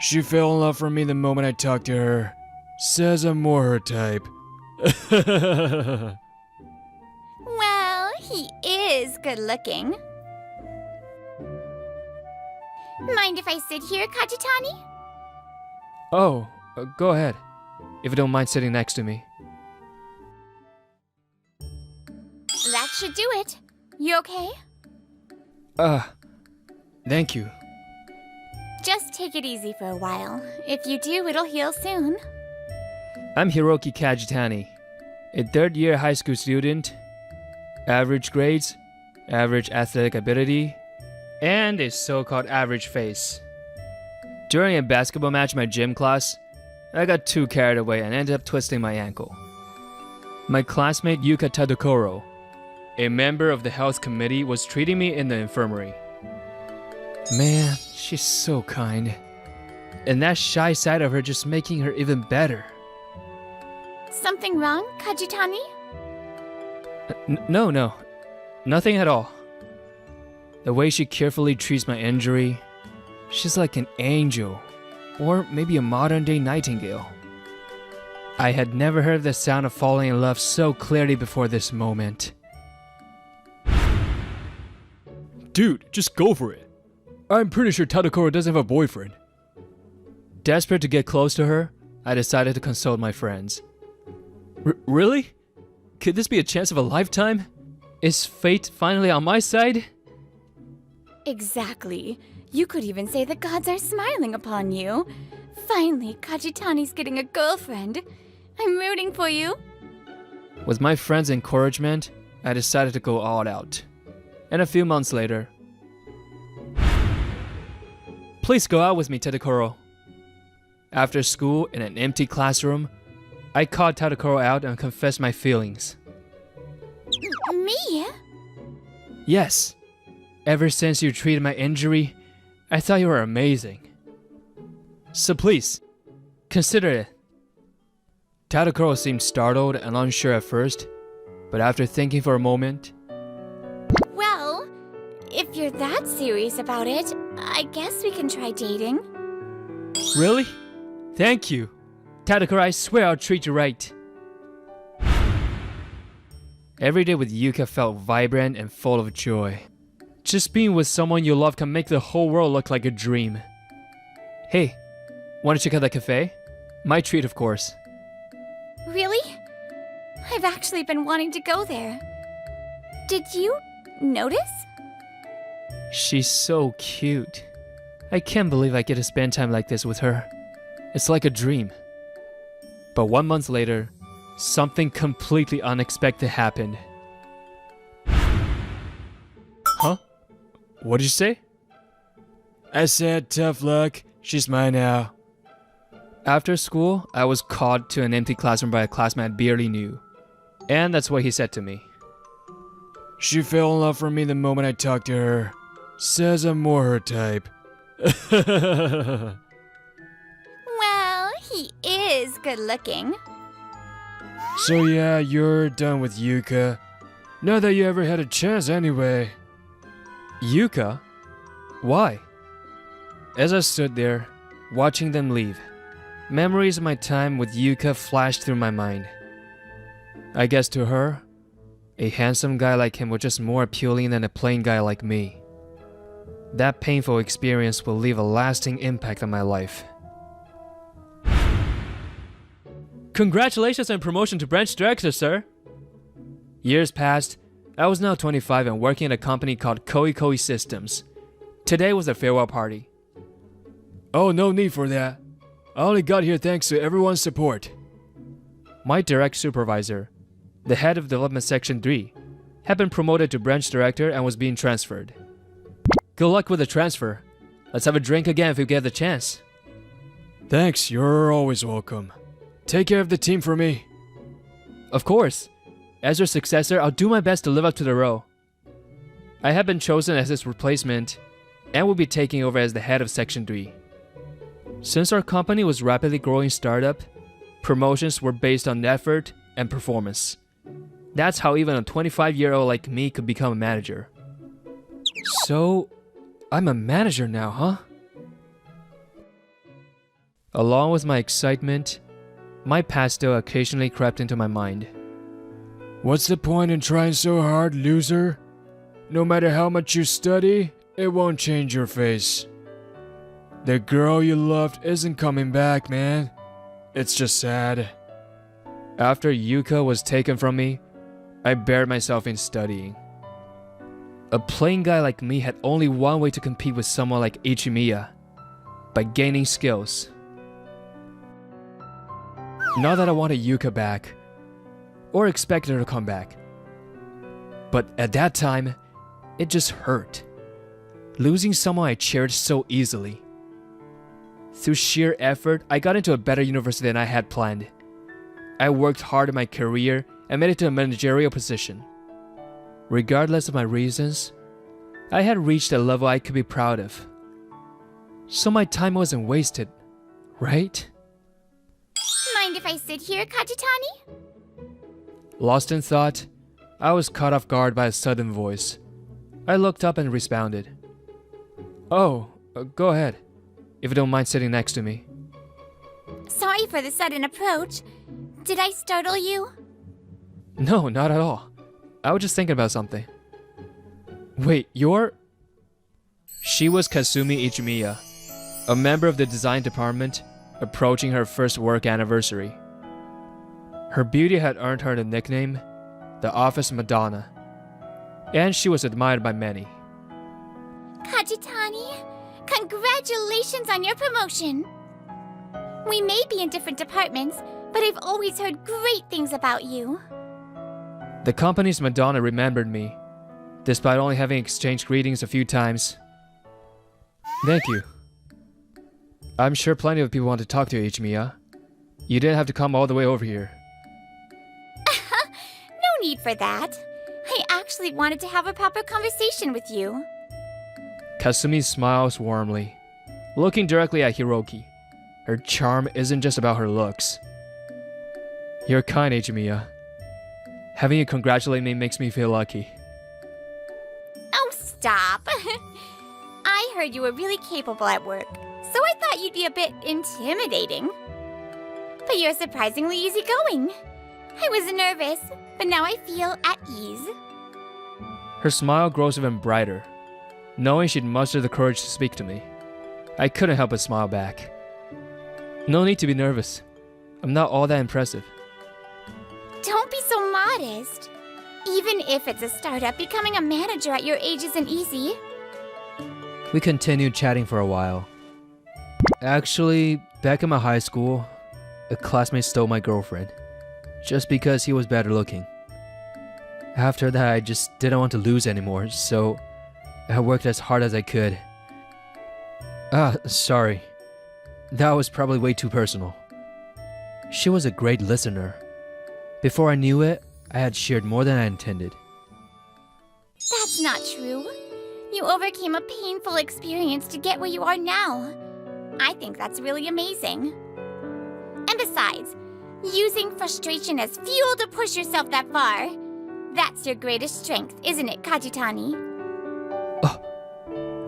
She fell in love for me the moment I talked to her. Says I'm more her type. Well, he is good looking. Mind if I sit here, Kajitani? Oh, go ahead. If you don't mind sitting next to me. That should do it. You okay? Thank you. Just take it easy for a while. If you do, it'll heal soon. I'm Hiroki Kajitani, a third-year high school student, average grades, average athletic ability, and a so-called average face. During a basketball match in my gym class, I got too carried away and ended up twisting my ankle. My classmate Yuka Tadokoro, a member of the health committee, was treating me in the infirmary. Man, she's so kind. And that shy side of her just making her even better. Something wrong, Kajitani? No. Nothing at all. The way she carefully treats my injury, she's like an angel. Or maybe a modern-day nightingale. I had never heard the sound of falling in love so clearly before this moment. Dude, just go for it. I'm pretty sure Tadokoro doesn't have a boyfriend. Desperate to get close to her, I decided to consult my friends. Really? Could this be a chance of a lifetime? Is fate finally on my side? Exactly. You could even say the gods are smiling upon you. Finally, Kajitani's getting a girlfriend. I'm rooting for you. With my friends' encouragement, I decided to go all out. And a few months later... Please go out with me, Tadokoro. After school, in an empty classroom, I called Tadokoro out and confessed my feelings. Me? Yes. Ever since you treated my injury, I thought you were amazing. So please, consider it. Tadokoro seemed startled and unsure at first, but after thinking for a moment... Well, if you're that serious about it, I guess we can try dating. Really? Thank you. Tadokoro, I swear I'll treat you right. Every day with Yuka felt vibrant and full of joy. Just being with someone you love can make the whole world look like a dream. Hey, want to check out that cafe? My treat, of course. Really? I've actually been wanting to go there. Did you notice? She's so cute. I can't believe I get to spend time like this with her. It's like a dream. But 1 month later, something completely unexpected happened. Huh? What did you say? I said tough luck. She's mine now. After school, I was called to an empty classroom by a classmate I barely knew. And that's what he said to me. She fell in love for me the moment I talked to her. Says I'm more her type. Well, he is good looking. So yeah, you're done with Yuka. Not that you ever had a chance anyway. Yuka? Why? As I stood there, watching them leave, memories of my time with Yuka flashed through my mind. I guess to her, a handsome guy like him was just more appealing than a plain guy like me. That painful experience will leave a lasting impact on my life. Congratulations on promotion to branch director, sir! Years passed. I was now 25 and working at a company called Koi Systems. Today was a farewell party. Oh, no need for that. I only got here thanks to everyone's support. My direct supervisor, the head of Development Section 3, had been promoted to branch director and was being transferred. Good luck with the transfer. Let's have a drink again if you get the chance. Thanks, you're always welcome. Take care of the team for me. Of course. As your successor, I'll do my best to live up to the role. I have been chosen as his replacement and will be taking over as the head of Section 3. Since our company was rapidly growing startup, promotions were based on effort and performance. That's how even a 25-year-old like me could become a manager. So, I'm a manager now, huh? Along with my excitement, my past still occasionally crept into my mind. What's the point in trying so hard, loser? No matter how much you study, it won't change your face. The girl you loved isn't coming back, man. It's just sad. After Yuka was taken from me, I buried myself in studying. A plain guy like me had only one way to compete with someone like Ichimiya, by gaining skills. Not that I wanted Yuka back, or expected her to come back. But at that time, it just hurt. Losing someone I cherished so easily. Through sheer effort, I got into a better university than I had planned. I worked hard in my career and made it to a managerial position. Regardless of my reasons, I had reached a level I could be proud of. So my time wasn't wasted, right? Mind if I sit here, Kajitani? Lost in thought, I was caught off guard by a sudden voice. I looked up and responded. Oh, go ahead, if you don't mind sitting next to me. Sorry for the sudden approach. Did I startle you? No, not at all. I was just thinking about something. Wait, you're... She was Kasumi Ichimiya, a member of the design department, approaching her first work anniversary. Her beauty had earned her the nickname, the Office Madonna, and she was admired by many. Kajitani, congratulations on your promotion. We may be in different departments, but I've always heard great things about you. The company's Madonna remembered me, despite only having exchanged greetings a few times. Thank you. I'm sure plenty of people want to talk to you, Ichimiya. You didn't have to come all the way over here. No need for that. I actually wanted to have a proper conversation with you. Kasumi smiles warmly, looking directly at Hiroki. Her charm isn't just about her looks. You're kind, Ichimiya. Having you congratulate me makes me feel lucky. Oh, stop. I heard you were really capable at work, so I thought you'd be a bit intimidating. But you're surprisingly easygoing. I was nervous, but now I feel at ease. Her smile grows even brighter, knowing she'd mustered the courage to speak to me. I couldn't help but smile back. No need to be nervous. I'm not all that impressive. Don't be so modest. Even if it's a startup, becoming a manager at your age isn't easy. We continued chatting for a while. Actually, back in my high school, a classmate stole my girlfriend, just because he was better looking. After that, I just didn't want to lose anymore, so I worked as hard as I could. Sorry. That was probably way too personal. She was a great listener. Before I knew it, I had shared more than I intended. That's not true. You overcame a painful experience to get where you are now. I think that's really amazing. And besides, using frustration as fuel to push yourself that far, that's your greatest strength, isn't it, Kajitani?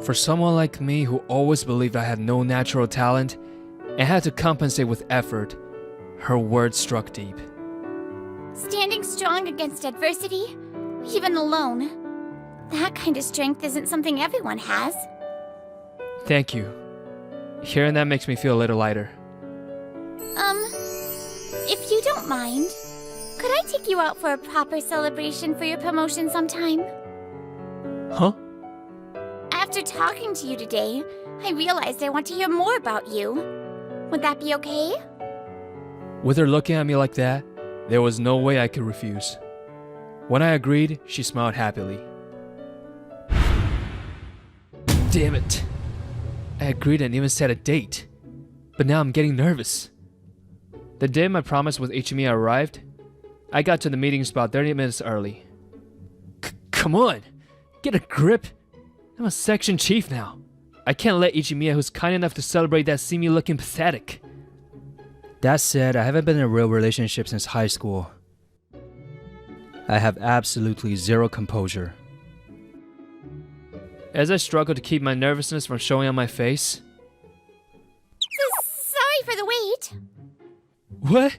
For someone like me who always believed I had no natural talent and had to compensate with effort, her words struck deep. Standing strong against adversity, even alone, that kind of strength isn't something everyone has. Thank you. Hearing that makes me feel a little lighter. If you don't mind, could I take you out for a proper celebration for your promotion sometime? Huh? After talking to you today, I realized I want to hear more about you. Would that be okay? With her looking at me like that, there was no way I could refuse. When I agreed, she smiled happily. Damn it! I agreed and even set a date. But now I'm getting nervous. The day my promise with Ichimiya arrived, I got to the meeting spot 30 minutes early. Come on! Get a grip! I'm a section chief now. I can't let Ichimiya, who's kind enough to celebrate that, see me looking pathetic. That said, I haven't been in a real relationship since high school. I have absolutely zero composure. As I struggle to keep my nervousness from showing on my face... Sorry for the wait. What?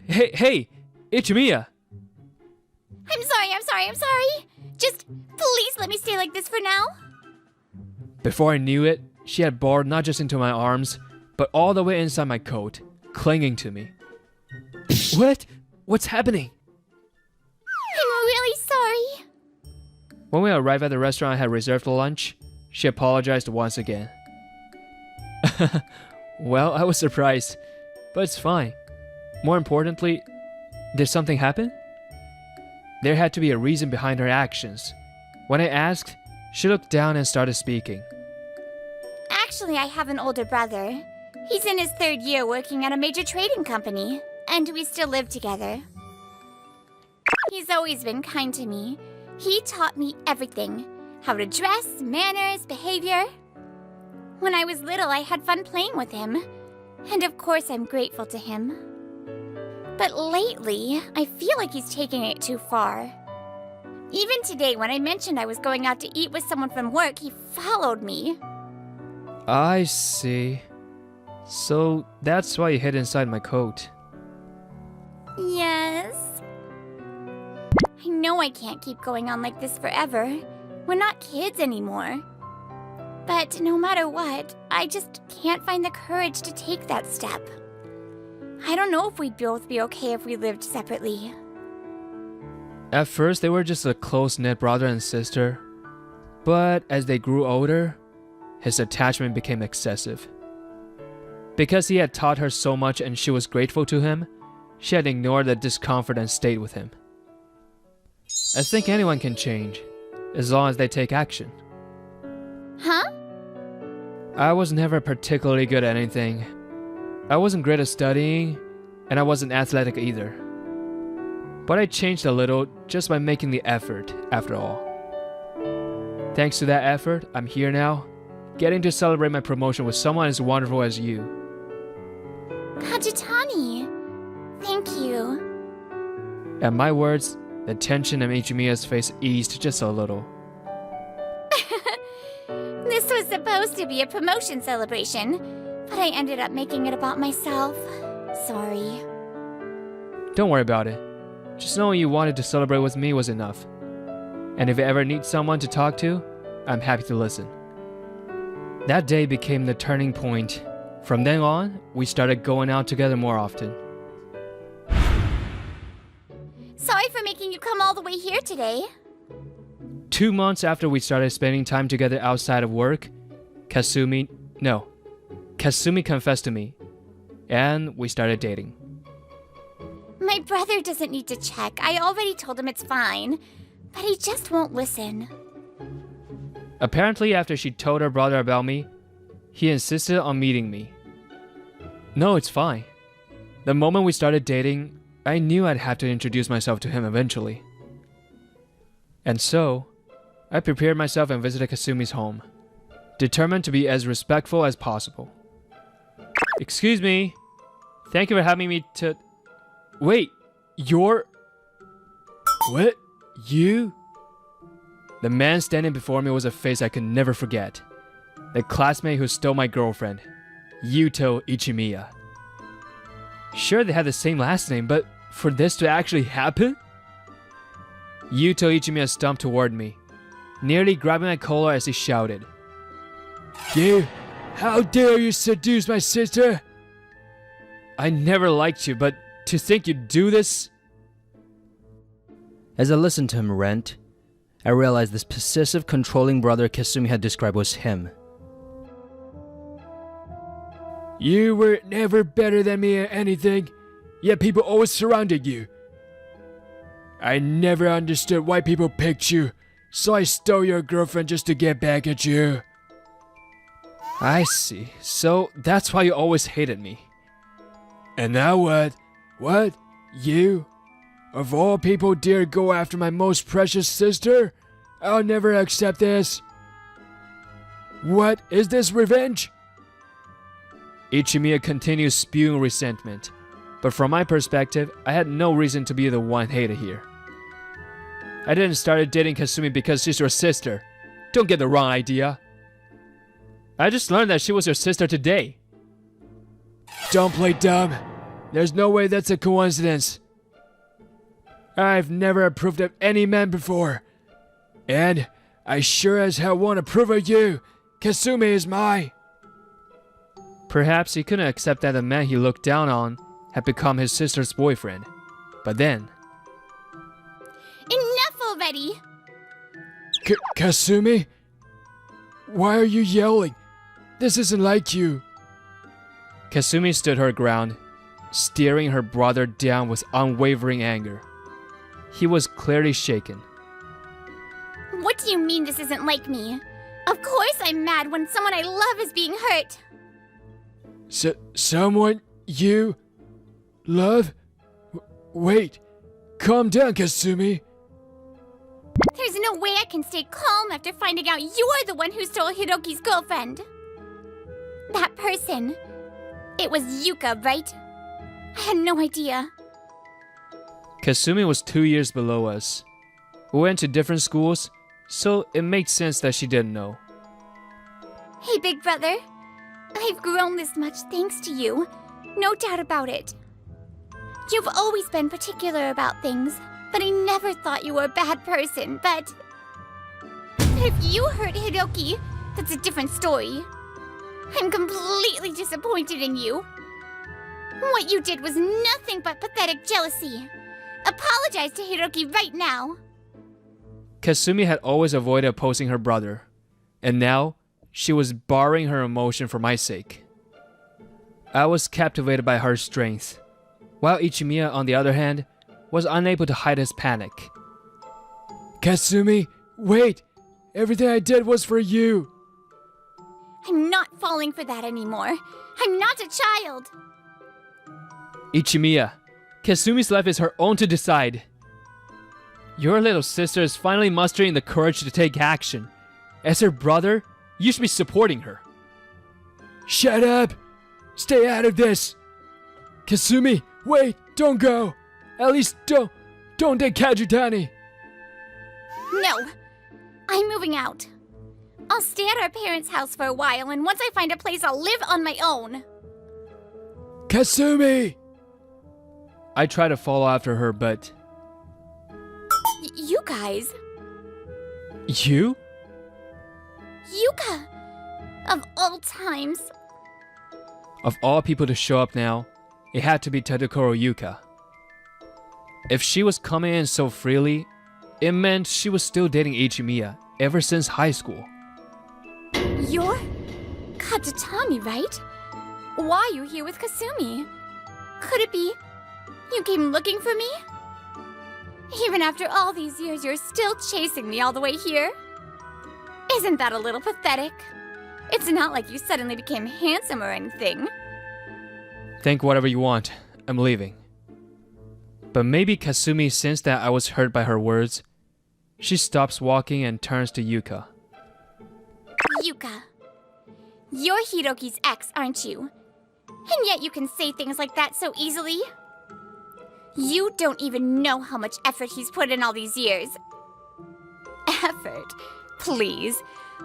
Hey, Ichimiya! I'm sorry. Just please let me stay like this for now. Before I knew it, she had bored not just into my arms, but all the way inside my coat, clinging to me. What? What's happening? I'm really sorry. When we arrived at the restaurant I had reserved for lunch, she apologized once again. Well, I was surprised, but it's fine. More importantly, did something happen? There had to be a reason behind her actions. When I asked, she looked down and started speaking. Actually, I have an older brother. He's in his 3rd year working at a major trading company, and we still live together. He's always been kind to me. He taught me everything. How to dress, manners, behavior. When I was little, I had fun playing with him. And of course, I'm grateful to him. But lately, I feel like he's taking it too far. Even today, when I mentioned I was going out to eat with someone from work, he followed me. I see. So that's why you hid inside my coat. Yes. I know I can't keep going on like this forever. We're not kids anymore. But no matter what, I just can't find the courage to take that step. I don't know if we'd both be okay if we lived separately. At first, they were just a close-knit brother and sister. But as they grew older, his attachment became excessive. Because he had taught her so much and she was grateful to him, she had ignored the discomfort and stayed with him. I think anyone can change, as long as they take action. Huh? I was never particularly good at anything. I wasn't great at studying, and I wasn't athletic either. But I changed a little just by making the effort, after all. Thanks to that effort, I'm here now, getting to celebrate my promotion with someone as wonderful as you. Kajitani, thank you. At my words, the tension in Ichimiya's face eased just a little. This was supposed to be a promotion celebration, but I ended up making it about myself. Sorry. Don't worry about it. Just knowing you wanted to celebrate with me was enough. And if you ever need someone to talk to, I'm happy to listen. That day became the turning point. From then on, we started going out together more often. Sorry for making you come all the way here today. 2 months after we started spending time together outside of work, Kasumi confessed to me, and we started dating. My brother doesn't need to check. I already told him it's fine, but he just won't listen. Apparently, after she told her brother about me, he insisted on meeting me. No, it's fine. The moment we started dating, I knew I'd have to introduce myself to him eventually. And so, I prepared myself and visited Kasumi's home, determined to be as respectful as possible. Excuse me. Thank you for having me to... Wait, you're... What? You? The man standing before me was a face I could never forget. The classmate who stole my girlfriend, Yuto Ichimiya. Sure, they had the same last name, but for this to actually happen? Yuto Ichimiya stomped toward me, nearly grabbing my collar as he shouted. You! How dare you seduce my sister? I never liked you, but to think you'd do this? As I listened to him rant, I realized this possessive, controlling brother Kasumi had described was him. You were never better than me at anything, yet people always surrounded you. I never understood why people picked you, so I stole your girlfriend just to get back at you. I see. So that's why you always hated me. And now what? What? You? Of all people dare go after my most precious sister? I'll never accept this. What? Is this revenge? Ichimiya continued spewing resentment, but from my perspective, I had no reason to be the one hated here. I didn't start dating Kasumi because she's your sister. Don't get the wrong idea. I just learned that she was your sister today. Don't play dumb. There's no way that's a coincidence. I've never approved of any man before. And I sure as hell won't approve of you. Kasumi is my... Perhaps he couldn't accept that the man he looked down on had become his sister's boyfriend. But then... Enough already! Kasumi? Why are you yelling? This isn't like you. Kasumi stood her ground, staring her brother down with unwavering anger. He was clearly shaken. What do you mean this isn't like me? Of course I'm mad when someone I love is being hurt. Someone you love? Wait, calm down, Kasumi. There's no way I can stay calm after finding out you're the one who stole Hiroki's girlfriend. That person. It was Yuka, right? I had no idea. Kasumi was 2 years below us. We went to different schools, so it made sense that she didn't know. Hey, big brother. I've grown this much thanks to you. No doubt about it. You've always been particular about things, but I never thought you were a bad person, but if you hurt Hiroki, that's a different story. I'm completely disappointed in you. What you did was nothing but pathetic jealousy. Apologize to Hiroki right now. Kasumi had always avoided opposing her brother, and now she was borrowing her emotion for my sake. I was captivated by her strength, while Ichimiya, on the other hand, was unable to hide his panic. Kasumi, wait! Everything I did was for you! I'm not falling for that anymore. I'm not a child. Ichimiya, Kasumi's life is her own to decide. Your little sister is finally mustering the courage to take action. As her brother, you should be supporting her. Shut up! Stay out of this! Kasumi, wait! Don't go! At least don't take Kajutani! No! I'm moving out. I'll stay at our parents' house for a while, and once I find a place, I'll live on my own. Kasumi! I tried to follow after her, but... You guys. You? Yuka! Of all times. Of all people to show up now, it had to be Tadokoro Yuka. If she was coming in so freely, it meant she was still dating Ichimiya ever since high school. You're Katatami, right? Why are you here with Kasumi? Could it be you came looking for me? Even after all these years, you're still chasing me all the way here? Isn't that a little pathetic? It's not like you suddenly became handsome or anything. Think whatever you want. I'm leaving. But maybe Kasumi sensed that I was hurt by her words. She stops walking and turns to Yuka. Yuka, you're Hiroki's ex, aren't you? And yet you can say things like that so easily? You don't even know how much effort he's put in all these years. Effort? Please.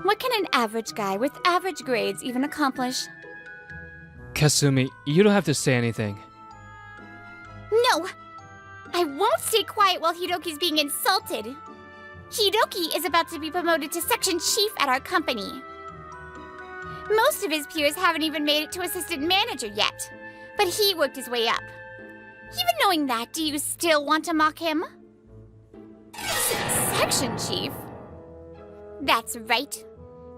What can an average guy with average grades even accomplish? Kasumi, you don't have to say anything. No! I won't stay quiet while Hiroki's being insulted. Hiroki is about to be promoted to section chief at our company. Most of his peers haven't even made it to assistant manager yet, but he worked his way up. Even knowing that, do you still want to mock him? Section chief? That's right.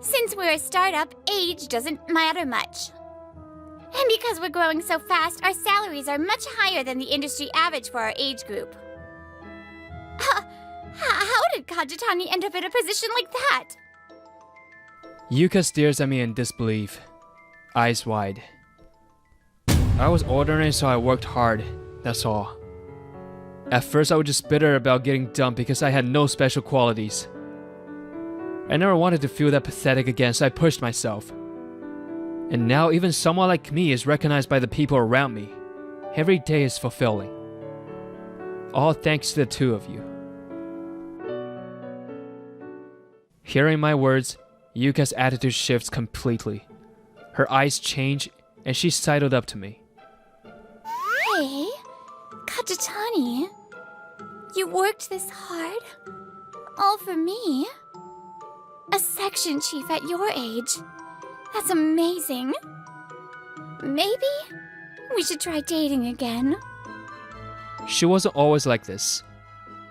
Since we're a startup, age doesn't matter much. And because we're growing so fast, our salaries are much higher than the industry average for our age group. How did Kajutani end up in a position like that? Yuka stares at me in disbelief, eyes wide. I was ordinary, so I worked hard, that's all. At first I was just bitter about getting dumped because I had no special qualities. I never wanted to feel that pathetic again, so I pushed myself. And now even someone like me is recognized by the people around me. Every day is fulfilling. All thanks to the two of you. Hearing my words, Yuka's attitude shifts completely. Her eyes change and she sidled up to me. way. Kajitani, you worked this hard? All for me? A section chief at your age? That's amazing. Maybe we should try dating again. She wasn't always like this.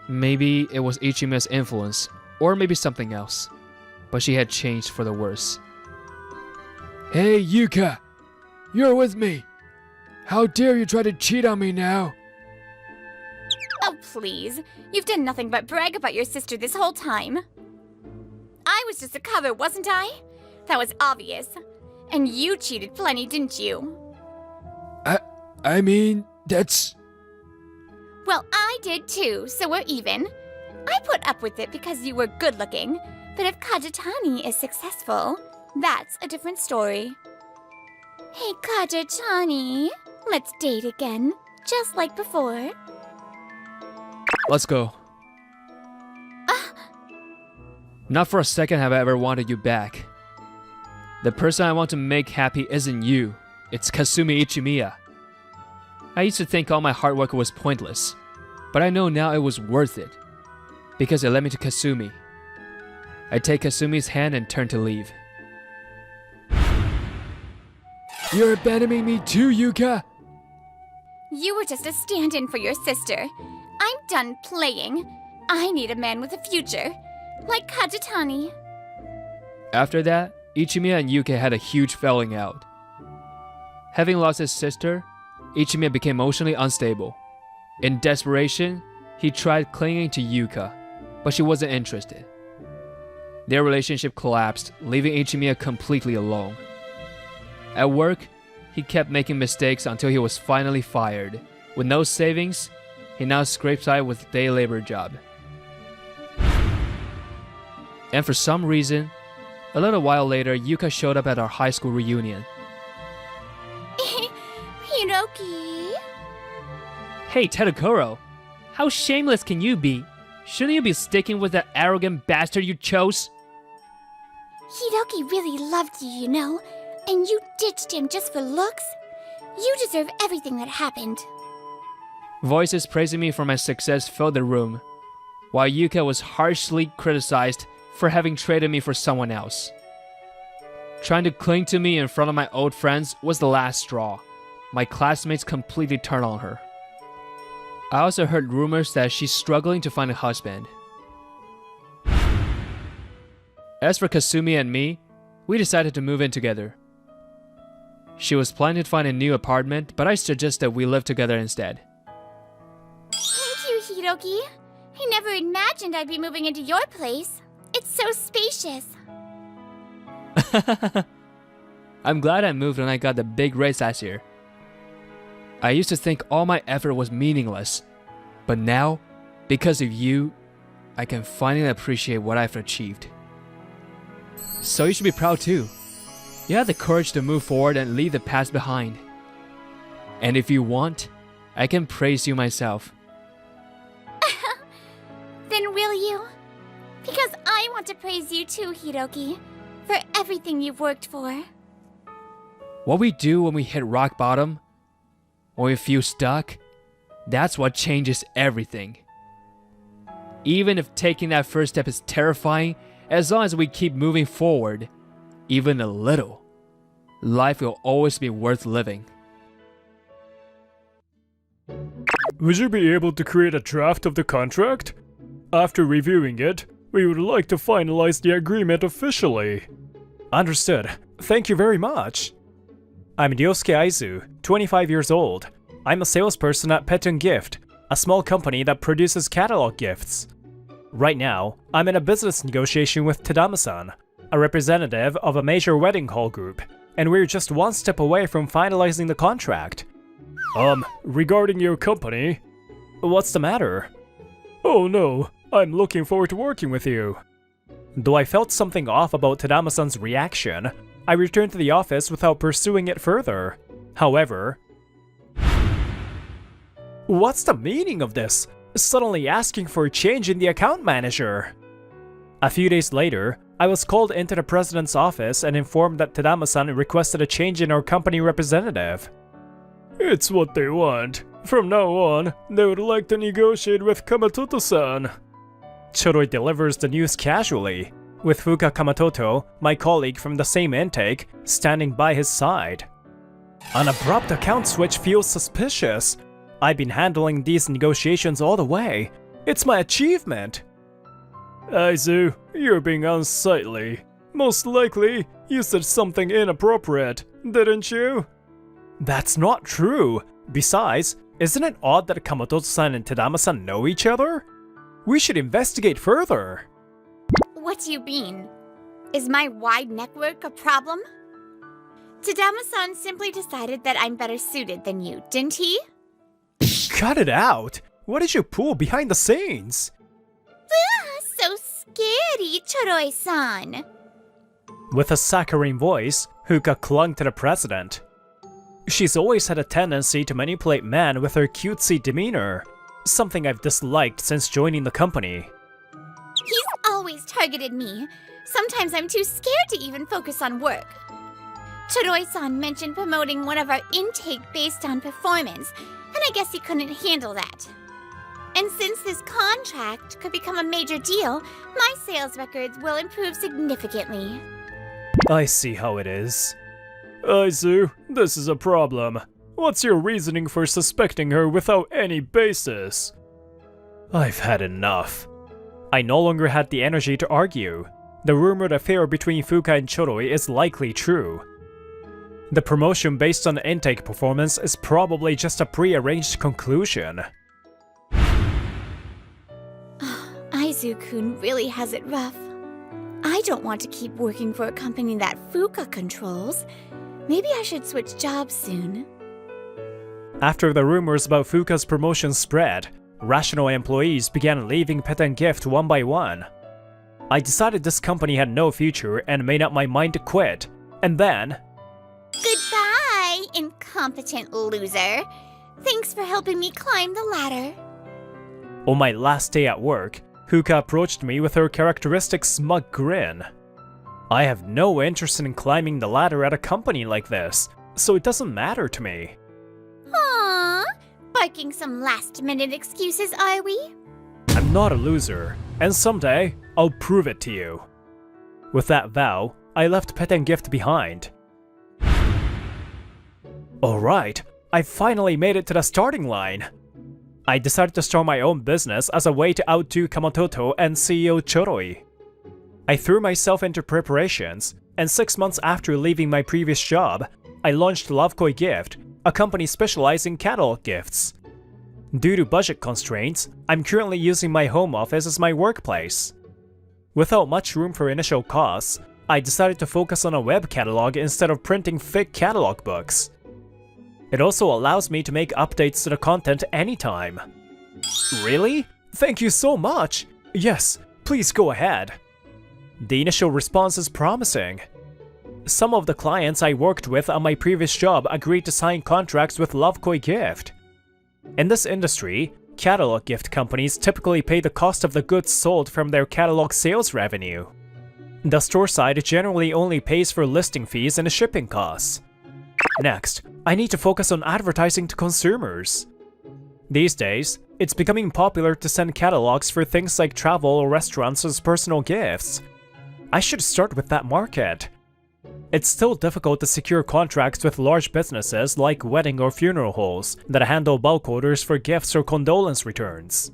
Maybe it was Ichimiya's influence, or maybe something else. But she had changed for the worse. Hey, Yuka! You're with me! How dare you try to cheat on me now? Oh, please. You've done nothing but brag about your sister this whole time. I was just a cover, wasn't I? That was obvious. And you cheated plenty, didn't you? I mean, that's... Well, I did too, so we're even. I put up with it because you were good looking. But if Kajitani is successful, that's a different story. Hey, Kajitani, let's date again, just like before. Let's go. Not for a second have I ever wanted you back. The person I want to make happy isn't you, it's Kasumi Ichimiya. I used to think all my hard work was pointless, but I know now it was worth it, because it led me to Kasumi. I take Kasumi's hand and turn to leave. You're abandoning me too, Yuka! You were just a stand-in for your sister. I'm done playing. I need a man with a future, like Kajitani. After that, Ichimiya and Yuka had a huge falling out. Having lost his sister, Ichimiya became emotionally unstable. In desperation, he tried clinging to Yuka, but she wasn't interested. Their relationship collapsed, leaving Ichimiya completely alone. At work, he kept making mistakes until he was finally fired. With no savings, he now scrapes by with a day labor job. And for some reason, a little while later, Yuka showed up at our high school reunion. Hiroki? Hey, Tadokuro, how shameless can you be? Shouldn't you be sticking with that arrogant bastard you chose? Hiroki really loved you, you know, and you ditched him just for looks? You deserve everything that happened. Voices praising me for my success filled the room, while Yuka was harshly criticized for having traded me for someone else. Trying to cling to me in front of my old friends was the last straw. My classmates completely turned on her. I also heard rumors that she's struggling to find a husband. As for Kasumi and me, we decided to move in together. She was planning to find a new apartment, but I suggested we live together instead. Thank you, Hiroki. I never imagined I'd be moving into your place. It's so spacious. I'm glad I moved when I got the big raise last year. I used to think all my effort was meaningless, but now, because of you, I can finally appreciate what I've achieved. So you should be proud too. You had the courage to move forward and leave the past behind. And if you want, I can praise you myself. Then will you? Because I want to praise you too, Hiroki, for everything you've worked for. What we do when we hit rock bottom, when we feel stuck, that's what changes everything. Even if taking that first step is terrifying, as long as we keep moving forward, even a little, life will always be worth living. Would you be able to create a draft of the contract? After reviewing it, we would like to finalize the agreement officially. Understood. Thank you very much. I'm Ryosuke Aizu, 25 years old. I'm a salesperson at Pet & Gift, a small company that produces catalog gifts. Right now, I'm in a business negotiation with Tadama-san, a representative of a major wedding hall group, and we're just one step away from finalizing the contract. Regarding your company... What's the matter? Oh no, I'm looking forward to working with you. Though I felt something off about Tadama-san's reaction, I returned to the office without pursuing it further. However... What's the meaning of this? Suddenly asking for a change in the account manager. A few days later, I was called into the president's office and informed that Tadama-san requested a change in our company representative. It's what they want. From now on, they would like to negotiate with Kamatoto-san. Choroi delivers the news casually, with Fuka Kamatoto, my colleague from the same intake, standing by his side. An abrupt account switch feels suspicious. I've been handling these negotiations all the way. It's my achievement. Aizu, you're being unsightly. Most likely, you said something inappropriate, didn't you? That's not true. Besides, isn't it odd that Kamatoto-san and Tadama-san know each other? We should investigate further. What do you mean? Is my wide network a problem? Tadama-san simply decided that I'm better suited than you, didn't he? Cut it out! What did you pull behind the scenes? So scary, Choroi-san. With a saccharine voice, Fuka clung to the president. She's always had a tendency to manipulate men with her cutesy demeanor, something I've disliked since joining the company. He's always targeted me. Sometimes I'm too scared to even focus on work. Choroi-san mentioned promoting one of our intake based on performance, and I guess he couldn't handle that. And since this contract could become a major deal, my sales records will improve significantly. I see how it is. Aizu, this is a problem. What's your reasoning for suspecting her without any basis? I've had enough. I no longer had the energy to argue. The rumored affair between Fuka and Choroi is likely true. The promotion based on intake performance is probably just a pre-arranged conclusion. Aizu-kun really has it rough. I don't want to keep working for a company that Fuka controls. Maybe I should switch jobs soon. After the rumors about Fuka's promotion spread, rational employees began leaving Pet and Gift one by one. I decided this company had no future and made up my mind to quit. And then... Goodbye, incompetent loser. Thanks for helping me climb the ladder. On my last day at work, Fuka approached me with her characteristic smug grin. I have no interest in climbing the ladder at a company like this, so it doesn't matter to me. Aww, barking some last-minute excuses, are we? I'm not a loser, and someday, I'll prove it to you. With that vow, I left Pet and Gift behind. Alright, I finally made it to the starting line. I decided to start my own business as a way to outdo Kamatoto and CEO Choroi. I threw myself into preparations, and 6 months after leaving my previous job, I launched Lovekoi Gift, a company specializing in catalog gifts. Due to budget constraints, I'm currently using my home office as my workplace. Without much room for initial costs, I decided to focus on a web catalog instead of printing fake catalog books. It also allows me to make updates to the content anytime. Really? Thank you so much! Yes, please go ahead. The initial response is promising. Some of the clients I worked with on my previous job agreed to sign contracts with Lovekoi Gift. In this industry, catalog gift companies typically pay the cost of the goods sold from their catalog sales revenue. The store side generally only pays for listing fees and shipping costs. Next, I need to focus on advertising to consumers. These days, it's becoming popular to send catalogs for things like travel or restaurants as personal gifts. I should start with that market. It's still difficult to secure contracts with large businesses like wedding or funeral halls that handle bulk orders for gifts or condolence returns.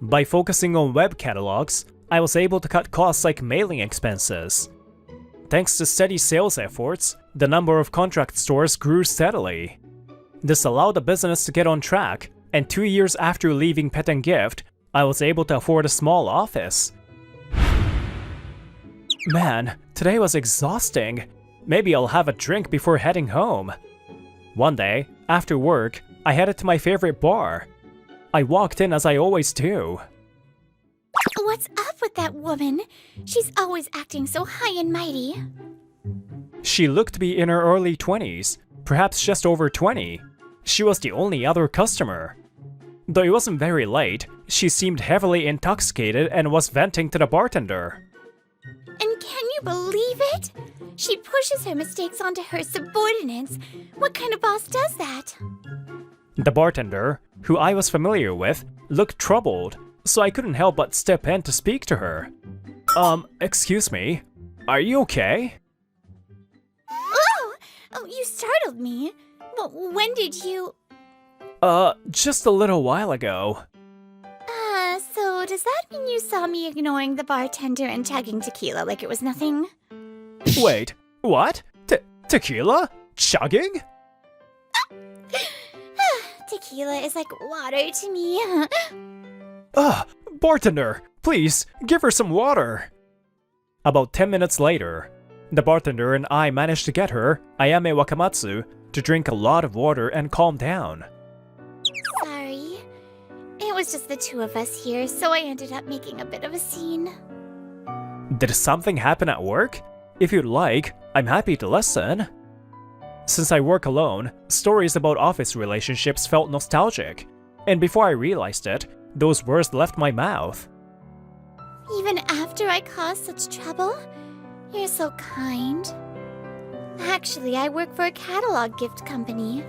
By focusing on web catalogs, I was able to cut costs like mailing expenses. Thanks to steady sales efforts, the number of contract stores grew steadily. This allowed the business to get on track, and 2 years after leaving Pet and Gift, I was able to afford a small office. Man, today was exhausting. Maybe I'll have a drink before heading home. One day, after work, I headed to my favorite bar. I walked in as I always do. What's up with that woman? She's always acting so high and mighty. She looked to be in her early 20s, perhaps just over 20. She was the only other customer. Though it wasn't very late, she seemed heavily intoxicated and was venting to the bartender. And can you believe it? She pushes her mistakes onto her subordinates. What kind of boss does that? The bartender, who I was familiar with, looked troubled, so I couldn't help but step in to speak to her. Excuse me, are you okay? Oh, you startled me. Well, when did you... Just a little while ago. So does that mean you saw me ignoring the bartender and chugging tequila like it was nothing? Wait, what? Tequila? Chugging? Tequila is like water to me. Bartender, please, give her some water. About 10 minutes later, the bartender and I managed to get her, Ayame Wakamatsu, to drink a lot of water and calm down. Sorry. It was just the two of us here, so I ended up making a bit of a scene. Did something happen at work? If you'd like, I'm happy to listen. Since I work alone, stories about office relationships felt nostalgic, and before I realized it, those words left my mouth. Even after I caused such trouble? You're so kind. Actually, I work for a catalog gift company.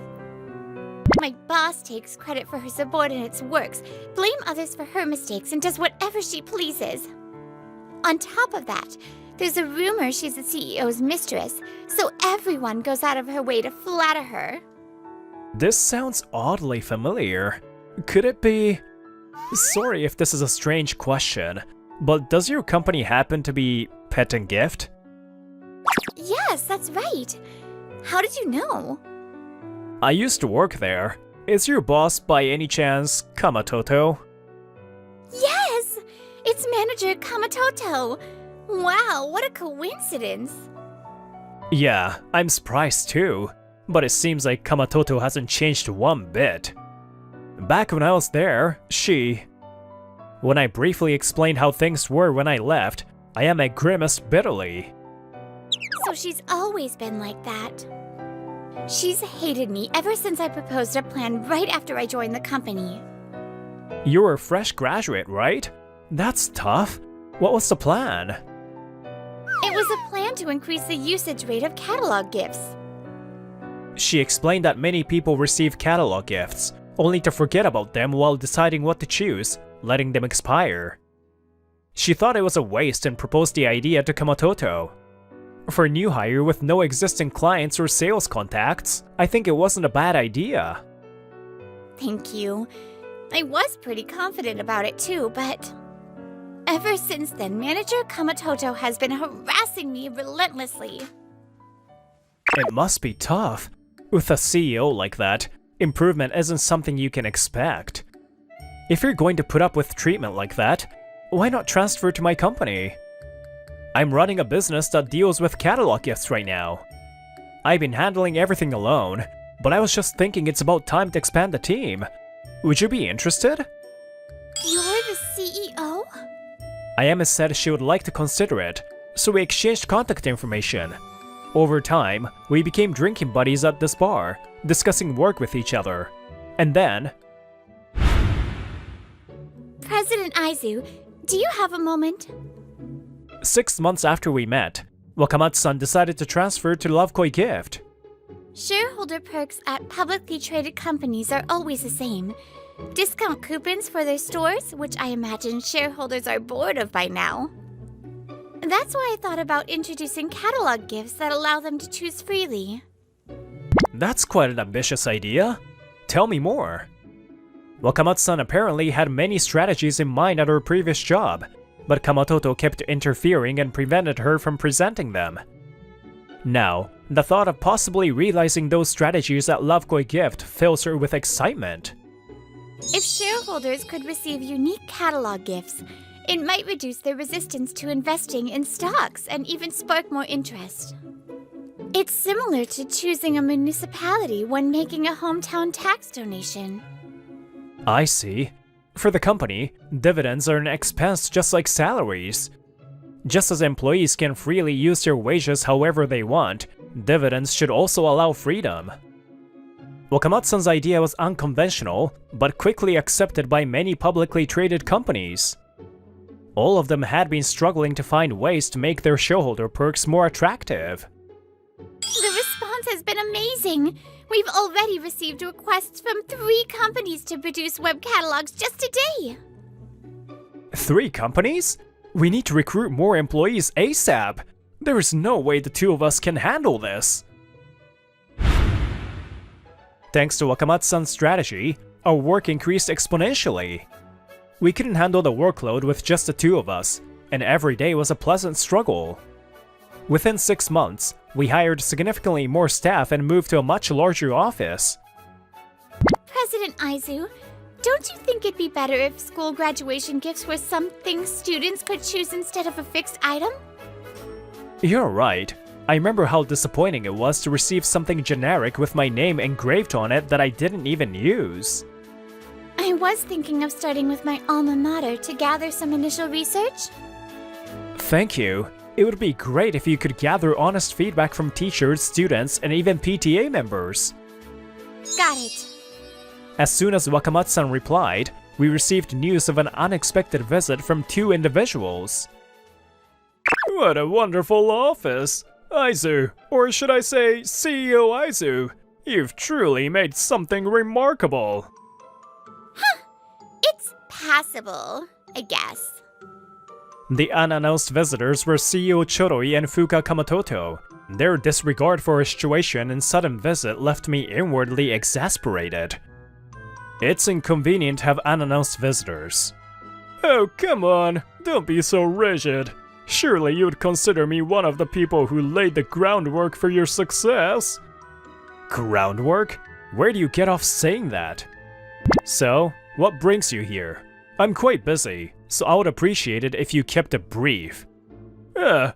My boss takes credit for her subordinates' works, blame others for her mistakes, and does whatever she pleases. On top of that, there's a rumor she's the CEO's mistress, so everyone goes out of her way to flatter her. This sounds oddly familiar. Could it be... Sorry if this is a strange question, but does your company happen to be Pet and Gift? Yes, that's right. How did you know? I used to work there. Is your boss by any chance Kamatoto? Yes! It's manager Kamatoto! Wow, what a coincidence! Yeah, I'm surprised too, but it seems like Kamatoto hasn't changed one bit. Back when I was there, when I briefly explained how things were when I left, Ayame grimaced bitterly. So she's always been like that. She's hated me ever since I proposed a plan right after I joined the company. You were a fresh graduate, right? That's tough. What was the plan? It was a plan to increase the usage rate of catalog gifts. She explained that many people receive catalog gifts, only to forget about them while deciding what to choose, letting them expire. She thought it was a waste and proposed the idea to Kamatoto. For a new hire with no existing clients or sales contacts, I think it wasn't a bad idea. Thank you. I was pretty confident about it too, but... Ever since then, Manager Kamatoto has been harassing me relentlessly. It must be tough. With a CEO like that, improvement isn't something you can expect. If you're going to put up with treatment like that, why not transfer to my company? I'm running a business that deals with catalog gifts right now. I've been handling everything alone, but I was just thinking it's about time to expand the team. Would you be interested? You're the CEO? Ayame said she would like to consider it, so we exchanged contact information. Over time, we became drinking buddies at this bar, discussing work with each other. And then... President Aizu, do you have a moment? 6 months after we met, Wakamatsu-san decided to transfer to Lovekoi Gift. Shareholder perks at publicly traded companies are always the same. Discount coupons for their stores, which I imagine shareholders are bored of by now. That's why I thought about introducing catalog gifts that allow them to choose freely. That's quite an ambitious idea. Tell me more. Wakamatsu-san apparently had many strategies in mind at her previous job, but Kamatoto kept interfering and prevented her from presenting them. Now, the thought of possibly realizing those strategies at Lovekoi Gift fills her with excitement. If shareholders could receive unique catalog gifts, it might reduce their resistance to investing in stocks and even spark more interest. It's similar to choosing a municipality when making a hometown tax donation. I see. For the company, dividends are an expense just like salaries. Just as employees can freely use their wages however they want, dividends should also allow freedom. Wakamatsu-san's idea was unconventional, but quickly accepted by many publicly traded companies. All of them had been struggling to find ways to make their shareholder perks more attractive. The response has been amazing. amazing! We've already received requests from 3 companies to produce web catalogs just today. 3 companies? We need to recruit more employees ASAP. There is no way the 2 of us can handle this. Thanks to Wakamatsu-san's strategy, our work increased exponentially. We couldn't handle the workload with just the 2 of us, and every day was a pleasant struggle. Within 6 months, we hired significantly more staff and moved to a much larger office. President Aizu, don't you think it'd be better if school graduation gifts were something students could choose instead of a fixed item? You're right. I remember how disappointing it was to receive something generic with my name engraved on it that I didn't even use. I was thinking of starting with my alma mater to gather some initial research. Thank you. It would be great if you could gather honest feedback from teachers, students, and even PTA members. Got it. As soon as Wakamatsu-san replied, we received news of an unexpected visit from 2 individuals. What a wonderful office! Aizu, or should I say CEO Aizu, you've truly made something remarkable. It's passable, I guess. The unannounced visitors were CEO Choroi and Fuka Kamatoto. Their disregard for our situation and sudden visit left me inwardly exasperated. It's inconvenient to have unannounced visitors. Oh, come on, don't be so rigid. Surely you'd consider me one of the people who laid the groundwork for your success. Groundwork? Where do you get off saying that? So, what brings you here? I'm quite busy, so I would appreciate it if you kept it brief.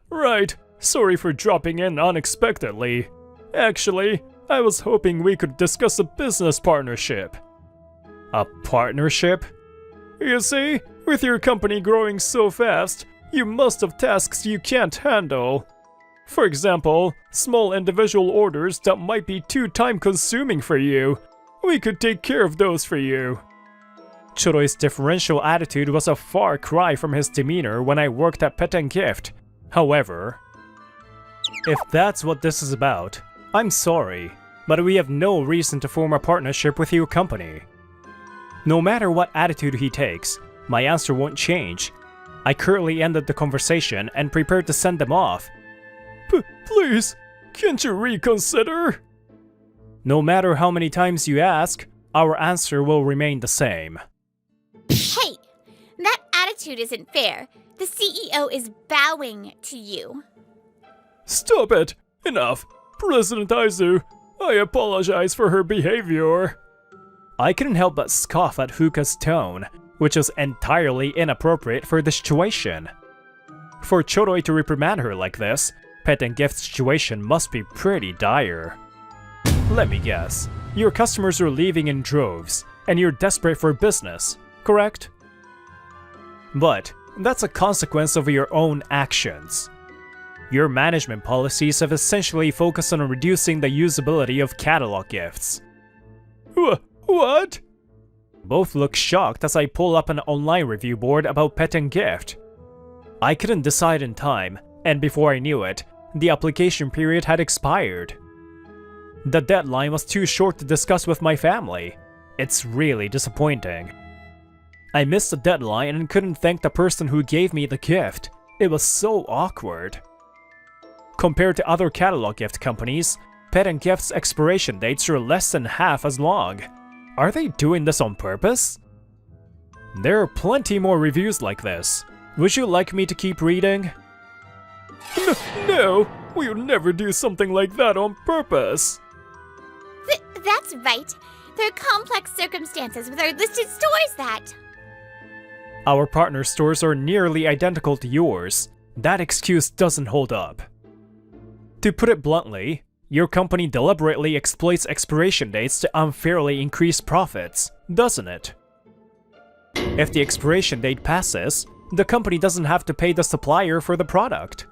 Right. Sorry for dropping in unexpectedly. Actually, I was hoping we could discuss a business partnership. A partnership? You see, with your company growing so fast, you must have tasks you can't handle. For example, small individual orders that might be too time-consuming for you. We could take care of those for you. Choroi's differential attitude was a far cry from his demeanor when I worked at Pet and Gift. However, if that's what this is about, I'm sorry, but we have no reason to form a partnership with your company. No matter what attitude he takes, my answer won't change. I curtly ended the conversation and prepared to send them off. Please, can't you reconsider? No matter how many times you ask, our answer will remain the same. Hey, that attitude isn't fair. The CEO is bowing to you. Stop it! Enough! President Aizu, I apologize for her behavior. I couldn't help but scoff at Fuka's tone, which was entirely inappropriate for the situation. For Choroi to reprimand her like this, Pet and Gift's situation must be pretty dire. Let me guess, your customers are leaving in droves, and you're desperate for business, correct? But that's a consequence of your own actions. Your management policies have essentially focused on reducing the usability of catalog gifts. What? Both look shocked as I pull up an online review board about Pet and Gift. I couldn't decide in time, and before I knew it, the application period had expired. The deadline was too short to discuss with my family. It's really disappointing. I missed the deadline and couldn't thank the person who gave me the gift. It was so awkward. Compared to other catalog gift companies, Pet and Gift's expiration dates are less than half as long. Are they doing this on purpose? There are plenty more reviews like this. Would you like me to keep reading? No, we would never do something like that on purpose. That's right. There are complex circumstances with our listed stores that... Our partner stores are nearly identical to yours. That excuse doesn't hold up. To put it bluntly, your company deliberately exploits expiration dates to unfairly increase profits, doesn't it? If the expiration date passes, the company doesn't have to pay the supplier for the product.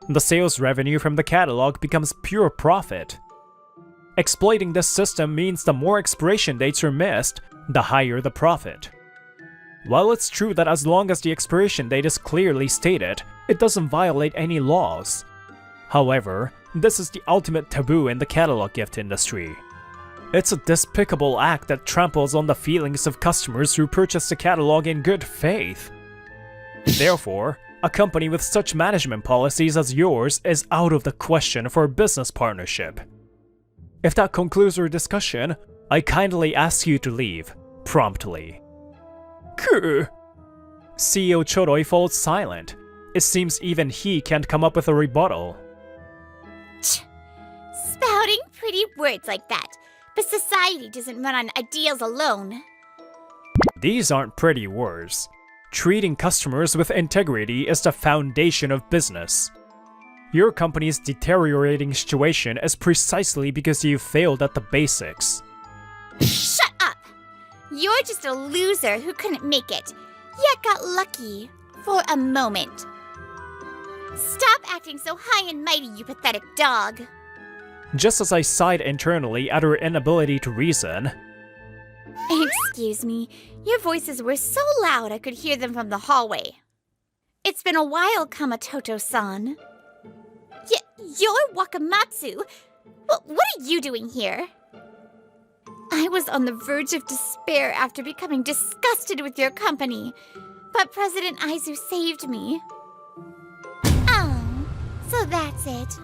The sales revenue from the catalog becomes pure profit. Exploiting this system means the more expiration dates are missed, the higher the profit. While it's true that as long as the expiration date is clearly stated, it doesn't violate any laws. However, this is the ultimate taboo in the catalog gift industry. It's a despicable act that tramples on the feelings of customers who purchase the catalog in good faith. Therefore, a company with such management policies as yours is out of the question for a business partnership. If that concludes our discussion, I kindly ask you to leave, promptly. CEO Choroi falls silent. It seems even he can't come up with a rebuttal. Spouting pretty words like that. But society doesn't run on ideals alone. These aren't pretty words. Treating customers with integrity is the foundation of business. Your company's deteriorating situation is precisely because you failed at the basics. Shut up! You're just a loser who couldn't make it, yet got lucky for a moment. Stop acting so high and mighty, you pathetic dog. Just as I sighed internally at her inability to reason. Excuse me, your voices were so loud I could hear them from the hallway. It's been a while, Kamatoto-san. You're Wakamatsu. What are you doing here? I was on the verge of despair after becoming disgusted with your company, but President Aizu saved me. Oh, so that's it.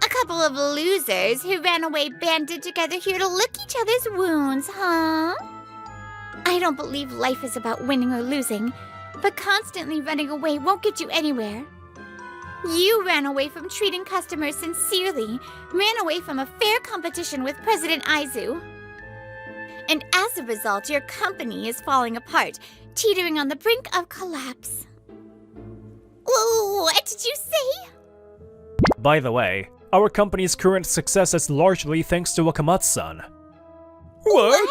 A couple of losers who ran away banded together here to lick each other's wounds, huh? I don't believe life is about winning or losing, but constantly running away won't get you anywhere. You ran away from treating customers sincerely, ran away from a fair competition with President Aizu. And as a result, your company is falling apart, teetering on the brink of collapse. What did you say? By the way, our company's current success is largely thanks to Wakamatsu-san. What?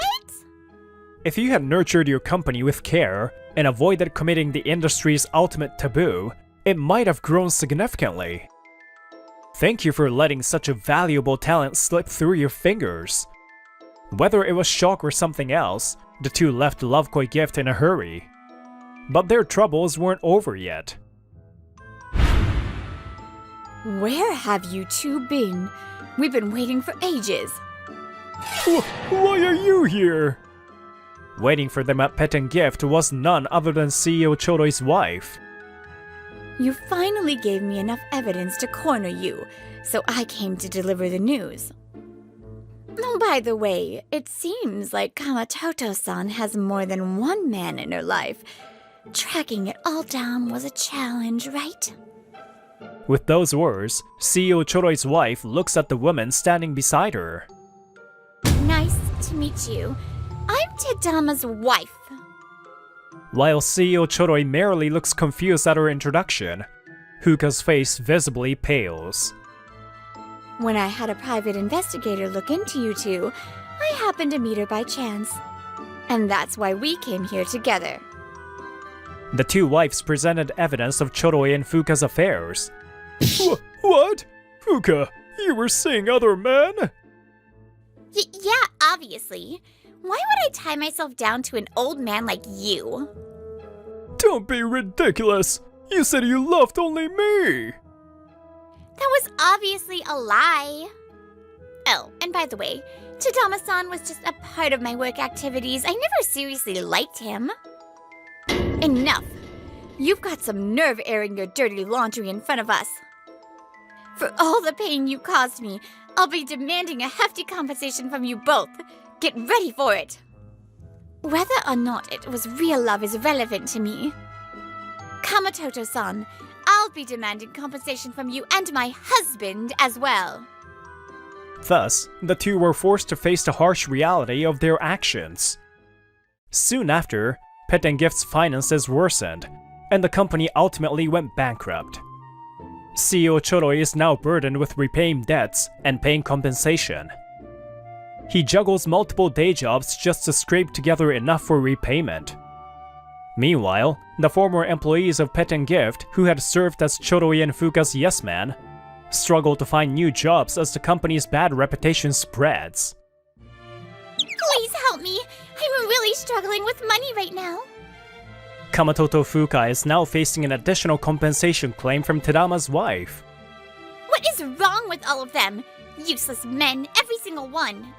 If you had nurtured your company with care and avoided committing the industry's ultimate taboo, it might have grown significantly. Thank you for letting such a valuable talent slip through your fingers. Whether it was shock or something else, the two left Lovekoi Gift in a hurry. But their troubles weren't over yet. Where have you two been? We've been waiting for ages. Why are you here? Waiting for them at Pet and Gift was none other than CEO Choroi's wife. You finally gave me enough evidence to corner you, so I came to deliver the news. Oh, by the way, it seems like Kamatoto-san has more than one man in her life. Tracking it all down was a challenge, right? With those words, CEO Choroi's wife looks at the woman standing beside her. Nice to meet you. I'm Tadama's wife. While CEO Choroi merely looks confused at her introduction, Fuka's face visibly pales. When I had a private investigator look into you two, I happened to meet her by chance. And that's why we came here together. The two wives presented evidence of Choroi and Fuka's affairs. What? Fuka, you were seeing other men? Yeah, obviously. Why would I tie myself down to an old man like you? Don't be ridiculous! You said you loved only me! That was obviously a lie. Oh, and by the way, Tadama-san was just a part of my work activities. I never seriously liked him. Enough! You've got some nerve airing your dirty laundry in front of us. For all the pain you caused me, I'll be demanding a hefty compensation from you both. Get ready for it. Whether or not it was real love is irrelevant to me. Kamatoto-san, I'll be demanding compensation from you and my husband as well. Thus, the two were forced to face the harsh reality of their actions. Soon after, Pet and Gift's finances worsened, and the company ultimately went bankrupt. CEO Choroi is now burdened with repaying debts and paying compensation. He juggles multiple day jobs just to scrape together enough for repayment. Meanwhile, the former employees of Pet and Gift, who had served as Choroi and Fuka's yes man, struggle to find new jobs as the company's bad reputation spreads. Please help me. I'm really struggling with money right now. Kamatoto Fuka is now facing an additional compensation claim from Tadama's wife. What What is wrong with all of them? Useless men, every single one.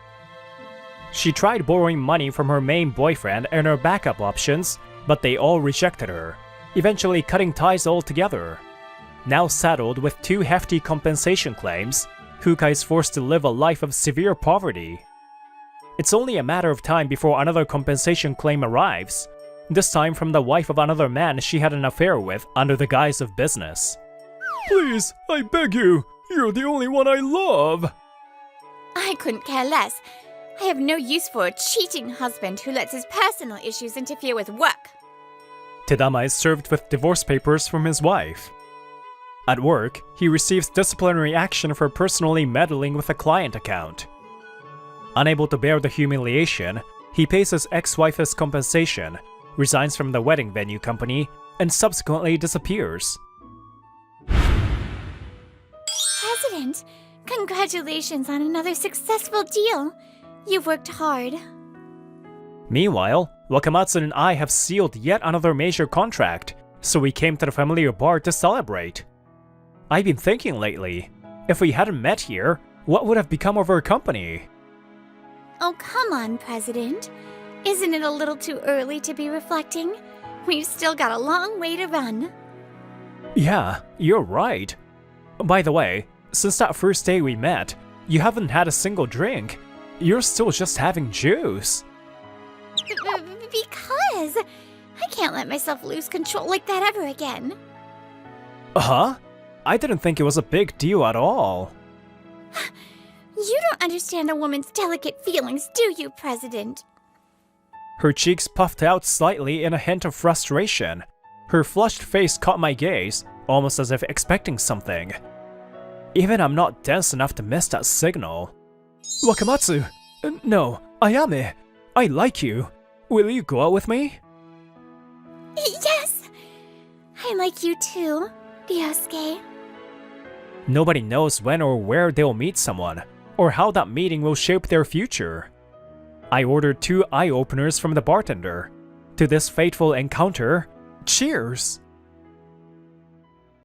She tried borrowing money from her main boyfriend and her backup options, but they all rejected her, eventually cutting ties altogether. Now saddled with 2 hefty compensation claims, Huka is forced to live a life of severe poverty. It's only a matter of time before another compensation claim arrives, this time from the wife of another man she had an affair with under the guise of business. Please, I beg you, you're the only one I love! I couldn't care less. I have no use for a cheating husband who lets his personal issues interfere with work. Tadama is served with divorce papers from his wife. At work, he receives disciplinary action for personally meddling with a client account. Unable to bear the humiliation, he pays his ex-wife's compensation, resigns from the wedding venue company, and subsequently disappears. President, congratulations on another successful deal. You've worked hard. Meanwhile, Wakamatsu and I have sealed yet another major contract, so we came to the familiar bar to celebrate. I've been thinking lately, if we hadn't met here, what would have become of our company? Oh, come on, President. Isn't it a little too early to be reflecting? We've still got a long way to run. Yeah, you're right. By the way, since that first day we met, you haven't had a single drink. You're still just having juice. Because I can't let myself lose control like that ever again. Huh? I didn't think it was a big deal at all. You don't understand a woman's delicate feelings, do you, President? Her cheeks puffed out slightly in a hint of frustration. Her flushed face caught my gaze, almost as if expecting something. Even I'm not dense enough to miss that signal. Wakamatsu! No, Ayame! I like you. Will you go out with me? Yes! I like you too, Ryosuke. Nobody knows when or where they'll meet someone, or how that meeting will shape their future. I ordered 2 eye-openers from the bartender. To this fateful encounter, cheers!